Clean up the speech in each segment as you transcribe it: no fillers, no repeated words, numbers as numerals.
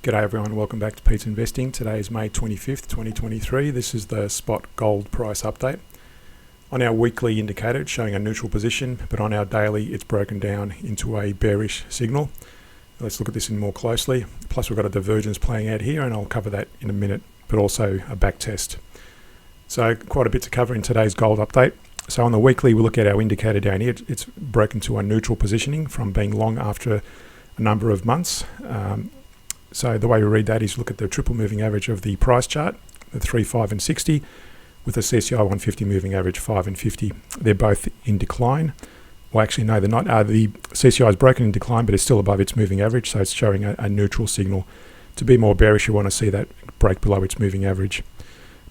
G'day everyone, welcome back to Pete's Investing. Today is May 25th, 2023. This is the spot gold price update. On our weekly indicator, it's showing a neutral position, but on our daily, it's broken down into a bearish signal. Let's look at this in more closely. Plus we've got a divergence playing out here, and I'll cover that in a minute, but also a back test. So quite a bit to cover in today's gold update. So on the weekly, we look at our indicator down here. It's broken to a neutral positioning from being long after a number of months. So the way we read that is look at the triple moving average of the price chart, the 3, 5 and 60, with the CCI 150 moving average 5 and 50. They're both in decline. Well, actually, no, they're not. The CCI is broken in decline, but it's still above its moving average, so it's showing a neutral signal. To be more bearish, you want to see that break below its moving average.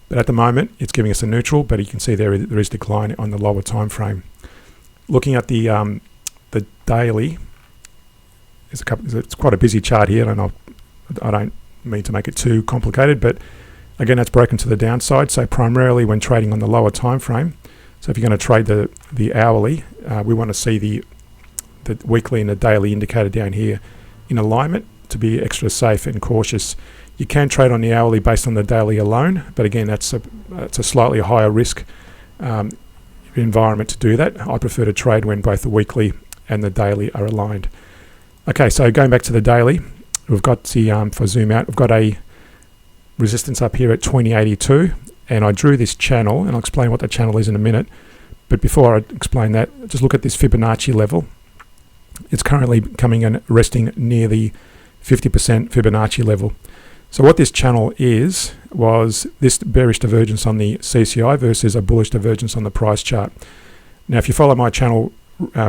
But at the moment, it's giving us a neutral, but you can see there is decline on the lower time frame. Looking at the daily, it's quite a busy chart here, and I don't mean to make it too complicated, but again, that's broken to the downside. So primarily when trading on the lower time frame, so if you're going to trade the hourly, we want to see the weekly and the daily indicator down here in alignment to be extra safe and cautious. You can trade on the hourly based on the daily alone, but again, it's a slightly higher risk environment to do that. I prefer to trade when both the weekly and the daily are aligned. Okay, so going back to the daily, we've got the, if I zoom out, we've got a resistance up here at 2082, and I drew this channel, and I'll explain what the channel is in a minute. But before I explain that, just look at this Fibonacci level. It's currently coming and resting near the 50% Fibonacci level. So what this channel was this bearish divergence on the CCI versus a bullish divergence on the price chart. Now, if you follow my channel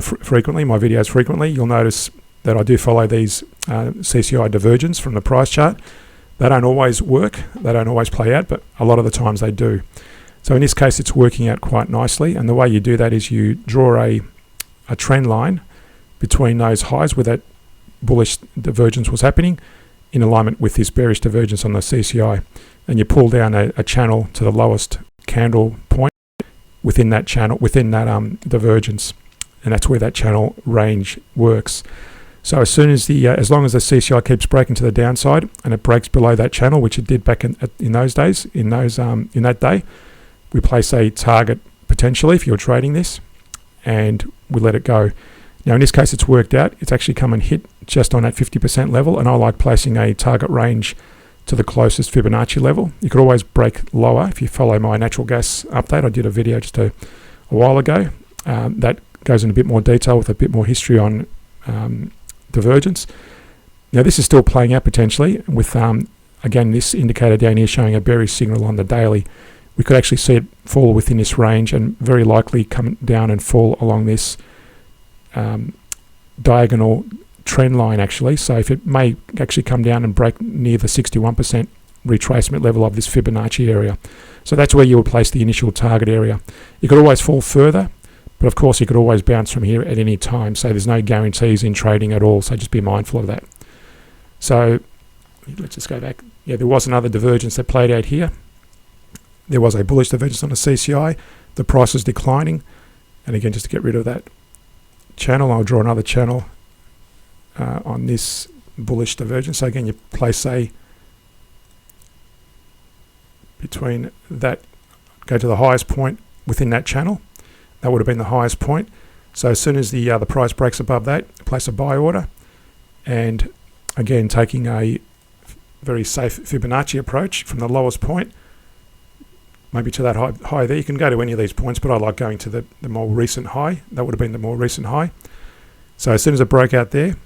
frequently, my videos frequently, you'll notice that I do follow these CCI divergence from the price chart. They don't always work, they don't always play out, but a lot of the times they do. So in this case, it's working out quite nicely, and the way you do that is you draw a trend line between those highs where that bullish divergence was happening in alignment with this bearish divergence on the CCI, and you pull down a channel to the lowest candle point within that channel, within that divergence, and that's where that channel range works. So as soon as as long as the CCI keeps breaking to the downside and it breaks below that channel, which it did back in those days, in that day, we place a target potentially if you're trading this, and we let it go. Now in this case, it's worked out. It's actually come and hit just on that 50% level, and I like placing a target range to the closest Fibonacci level. You could always break lower if you follow my natural gas update. I did a video just a while ago that goes in a bit more detail with a bit more history on divergence. Now this is still playing out potentially with again this indicator down here showing a bearish signal on the daily. We could actually see it fall within this range and very likely come down and fall along this diagonal trend line actually. So if it may actually come down and break near the 61% retracement level of this Fibonacci area. So that's where you would place the initial target area. You could always fall further, but of course you could always bounce from here at any time. So there's no guarantees in trading at all. So just be mindful of that. So let's just go back. Yeah, there was another divergence that played out here. There was a bullish divergence on the CCI. The price was declining. And again, just to get rid of that channel, I'll draw another channel on this bullish divergence. So again, you place between that, go to the highest point within that channel. That would have been the highest point. So as soon as the price breaks above that, place a buy order. And again, taking a very safe Fibonacci approach from the lowest point, maybe to that high there. You can go to any of these points, but I like going to the more recent high. That would have been the more recent high. So as soon as it broke out there,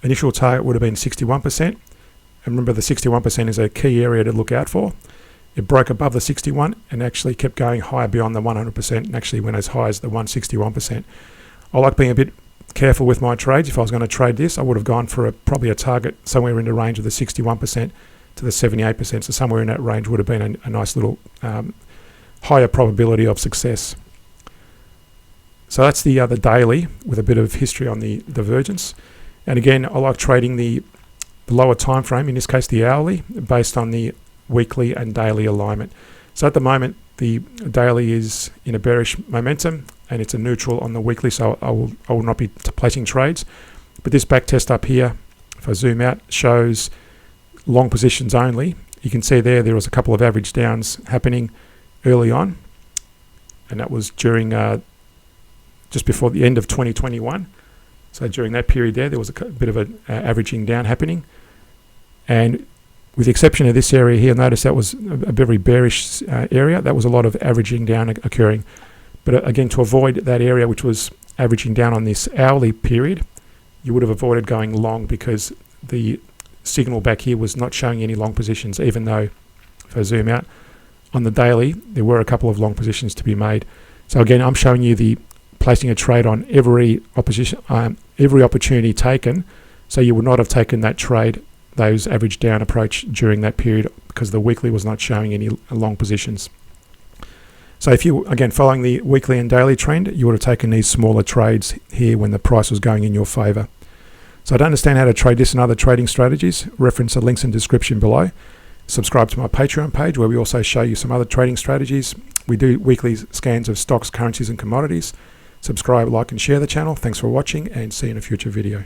initial target would have been 61%. And remember, the 61% is a key area to look out for. It broke above the 61 and actually kept going higher beyond the 100% and actually went as high as the 161%. I like being a bit careful with my trades. If I was going to trade this, I would have gone for probably a target somewhere in the range of the 61% to the 78%. So somewhere in that range would have been a nice little higher probability of success. So that's the daily with a bit of history on the divergence. And again, I like trading the lower time frame, in this case the hourly, based on the weekly and daily alignment. So at the moment, the daily is in a bearish momentum and it's a neutral on the weekly, so I will not be placing trades. But this back test up here, if I zoom out, shows long positions only, you can see there was a couple of average downs happening early on, and that was during just before the end of 2021. So during that period there was a bit of an averaging down happening, and with the exception of this area here, notice that was a very bearish area. That was a lot of averaging down occurring. But again, to avoid that area which was averaging down on this hourly period, you would have avoided going long, because the signal back here was not showing any long positions, even though if I zoom out on the daily, there were a couple of long positions to be made. So again, I'm showing you the placing a trade on every opportunity taken. So you would not have taken that trade, those average down approach during that period, because the weekly was not showing any long positions. So if you, again, following the weekly and daily trend, you would have taken these smaller trades here when the price was going in your favor. So to understand how to trade this and other trading strategies, reference the links in the description below. Subscribe to my Patreon page, where we also show you some other trading strategies. We do weekly scans of stocks, currencies and commodities. Subscribe, like and share the channel. Thanks for watching, and see you in a future video.